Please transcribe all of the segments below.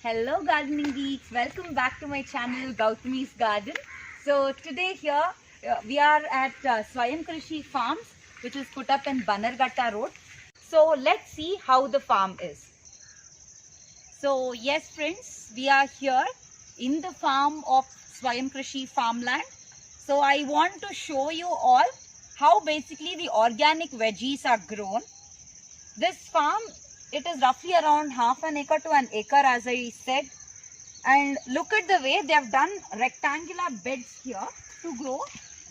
Hello gardening geeks, welcome back to my channel Gautami's Garden. So today here we are at Swayam Krishi Farms, which is put up in Bannerghatta Road. So let's see how the farm is. So yes friends, we are here in the farm of Swayam Krishi Farmland. So I want to show you all how basically the organic veggies are grown. This farm, it is roughly around half an acre to an acre, as I said. And look at the way they have done rectangular beds here to grow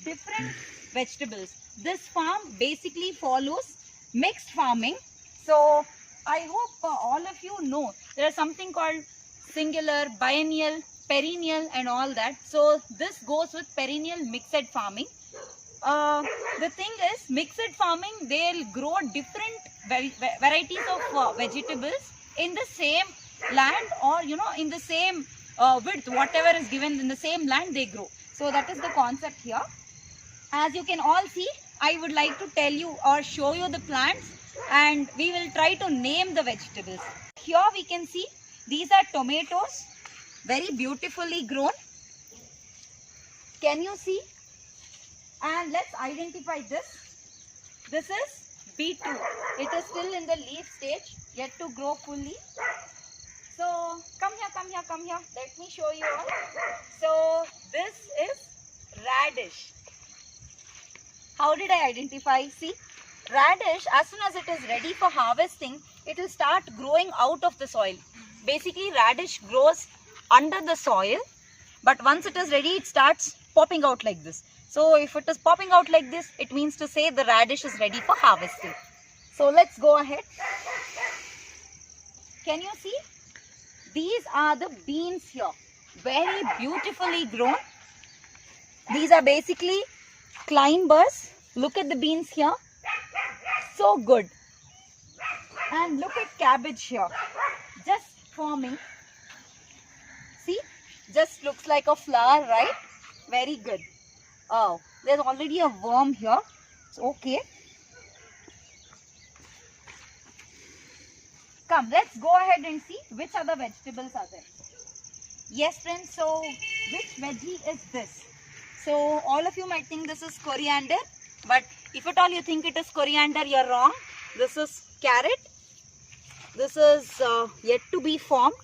different vegetables. This farm basically follows mixed farming. So I hope all of you know there is something called singular, biennial, perennial and all that. So this goes with perennial mixed farming. The thing is, mixed farming, they'll grow different varieties of vegetables in the same land, or in the same width, whatever is given in the same land they grow. So that is the concept here. As you can all see, I would like to tell you or show you the plants, and we will try to name the vegetables. Here we can see these are tomatoes, very beautifully grown. Can you see? And let's identify this. This is B2. It is still in the leaf stage, yet to grow fully. So come here. Let me show you all. So this is radish. How did I identify? See, radish, as soon as it is ready for harvesting, it will start growing out of the soil. Basically, radish grows under the soil, but once it is ready, it starts popping out like this. So if it is popping out like this, it means to say the radish is ready for harvesting. So let's go ahead. Can you see? These are the beans here. Very beautifully grown. These are basically climbers. Look at the beans here. So good. And look at cabbage here. Just forming. See? Just looks like a flower, right? Very good. Oh, there's already a worm here. It's okay. Come, let's go ahead and see which other vegetables are there. Yes, friends, so which veggie is this? So all of you might think this is coriander, but if at all you think it is coriander, you're wrong. This is carrot. This is yet to be formed.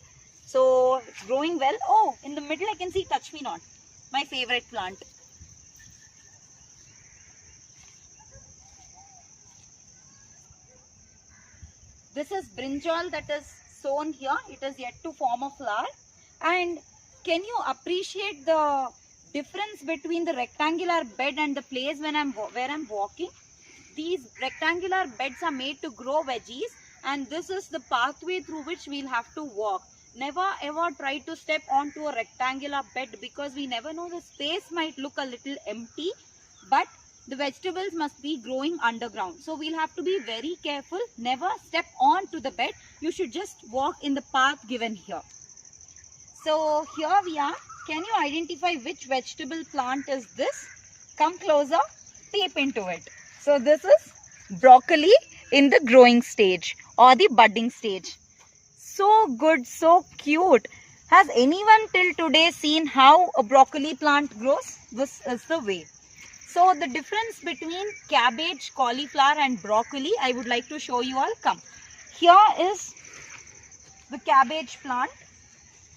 So it's growing well. Oh, in the middle I can see touch me not, my favorite plant. This is brinjal that is sown here. It is yet to form a flower. And can you appreciate the difference between the rectangular bed and the place where I'm walking? These rectangular beds are made to grow veggies, and this is the pathway through which we'll have to walk. Never ever try to step onto a rectangular bed, because we never know, the space might look a little empty, but the vegetables must be growing underground. So we'll have to be very careful. Never step onto the bed. You should just walk in the path given here. So here we are. Can you identify which vegetable plant is this? Come closer, peep into it. So this is broccoli in the growing stage or the budding stage. So good, so cute. Has anyone till today seen how a broccoli plant grows? This is the way. So the difference between cabbage, cauliflower and broccoli, I would like to show you all. Come. Here is the cabbage plant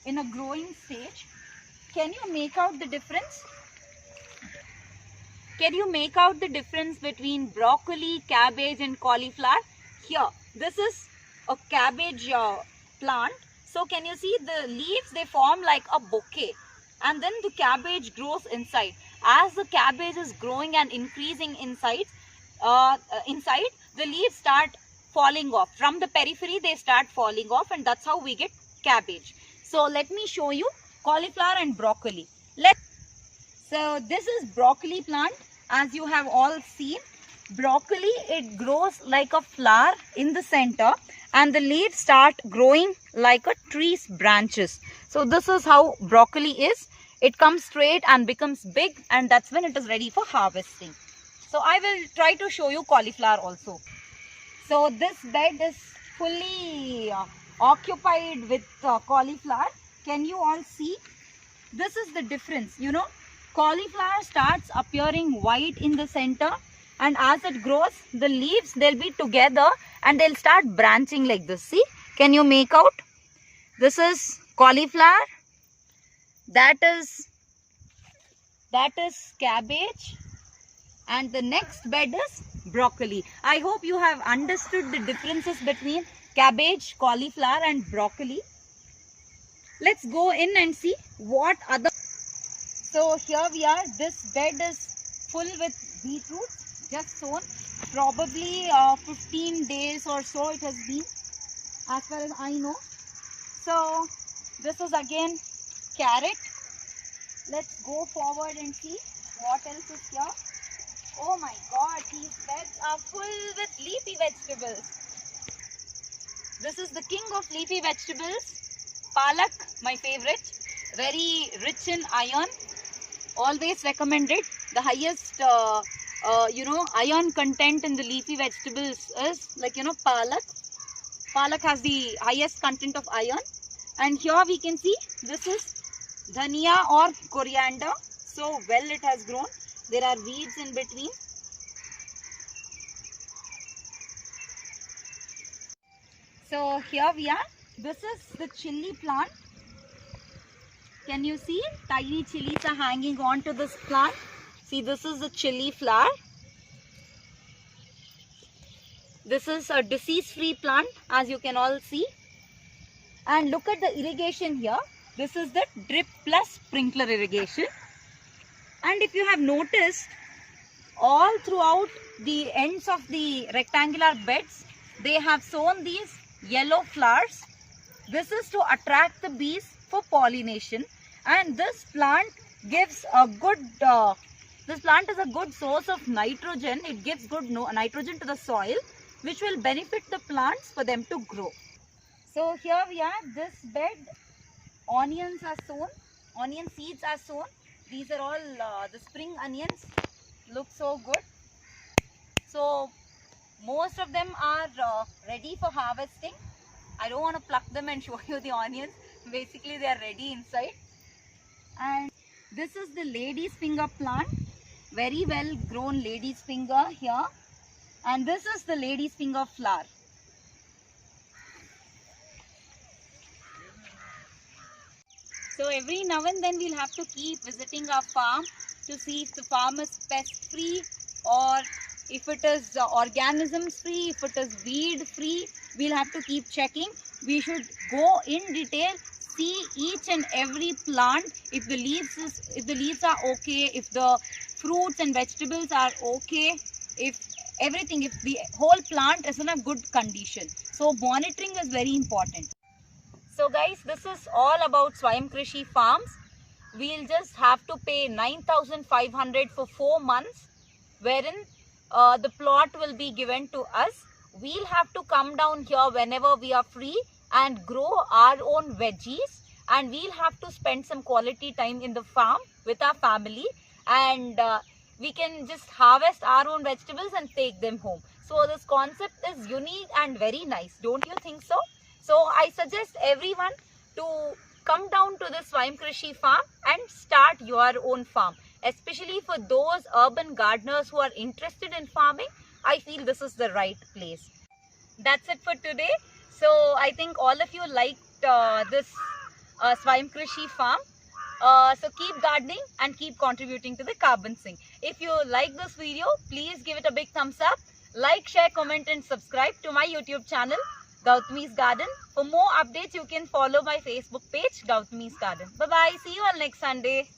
in a growing stage. Can you make out the difference? Can you make out the difference between broccoli, cabbage and cauliflower? Here, this is a cabbage plant. So can you see the leaves, they form like a bouquet, and then the cabbage grows inside. As the cabbage is growing and increasing inside, the leaves start falling off. From the periphery, they start falling off, and that's how we get cabbage. So let me show you cauliflower and broccoli. So this is broccoli plant. As you have all seen, broccoli, it grows like a flower in the center, and the leaves start growing like a tree's branches. So this is how broccoli is. It comes straight and becomes big, and that's when it is ready for harvesting. So I will try to show you cauliflower also. So this bed is fully occupied with cauliflower. Can you all see? This is the difference, you know. Cauliflower starts appearing white in the center, and as it grows, the leaves, they'll be together and they'll start branching like this. See, can you make out? This is cauliflower, that is cabbage, and the next bed is broccoli. I hope you have understood the differences between cabbage, cauliflower and broccoli. Let's go in and see what other. So here we are. This bed is full with beetroots, just sown. Probably 15 days or so it has been, as far as I know. So this is again carrot. Let's go forward and see what else is here. Oh my God, these beds are full with leafy vegetables. This is the king of leafy vegetables. Palak, my favorite. Very rich in iron. Always recommended. The highest, iron content in the leafy vegetables is palak. Palak has the highest content of iron. And here we can see this is dhania or coriander. So well it has grown. There are weeds in between. So here we are. This is the chili plant. Can you see? Tiny chilies are hanging on to this plant. See, this is the chili flower. This is a disease-free plant, as you can all see. And look at the irrigation here. This is the drip plus sprinkler irrigation. And if you have noticed, all throughout the ends of the rectangular beds, they have sown these yellow flowers. This is to attract the bees for pollination. And this plant gives a good, this plant is a good source of nitrogen. It gives good nitrogen to the soil, which will benefit the plants for them to grow. So here we are, this bed, onions are sown, onion seeds are sown. These are all the spring onions, look so good. So most of them are ready for harvesting. I don't want to pluck them and show you the onions. Basically they are ready inside. And this is the lady's finger plant. Very well grown lady's finger here. And this is the lady's finger flower. So every now and then we'll have to keep visiting our farm to see if the farm is pest free or if it is organisms free, if it is weed free. We'll have to keep checking. We should go in detail, see each and every plant, if the leaves are okay, if the fruits and vegetables are okay, if the whole plant is in a good condition. So monitoring is very important. So guys, this is all about Swayam Krishi Farms. We'll just have to pay 9,500 for 4 months, wherein the plot will be given to us. We'll have to come down here whenever we are free and grow our own veggies, and we'll have to spend some quality time in the farm with our family, and we can just harvest our own vegetables and take them home. So this concept is unique and very nice. Don't you think so? So I suggest everyone to come down to the Swayam Krishi Farm and start your own farm. Especially for those urban gardeners who are interested in farming, I feel this is the right place. That's it for today. So I think all of you liked this Swayam Krishi Farm. So keep gardening and keep contributing to the carbon sink. If you like this video, please give it a big thumbs up. Like, share, comment and subscribe to my YouTube channel, Gautami's Garden. For more updates, you can follow my Facebook page, Gautami's Garden. Bye-bye. See you all next Sunday.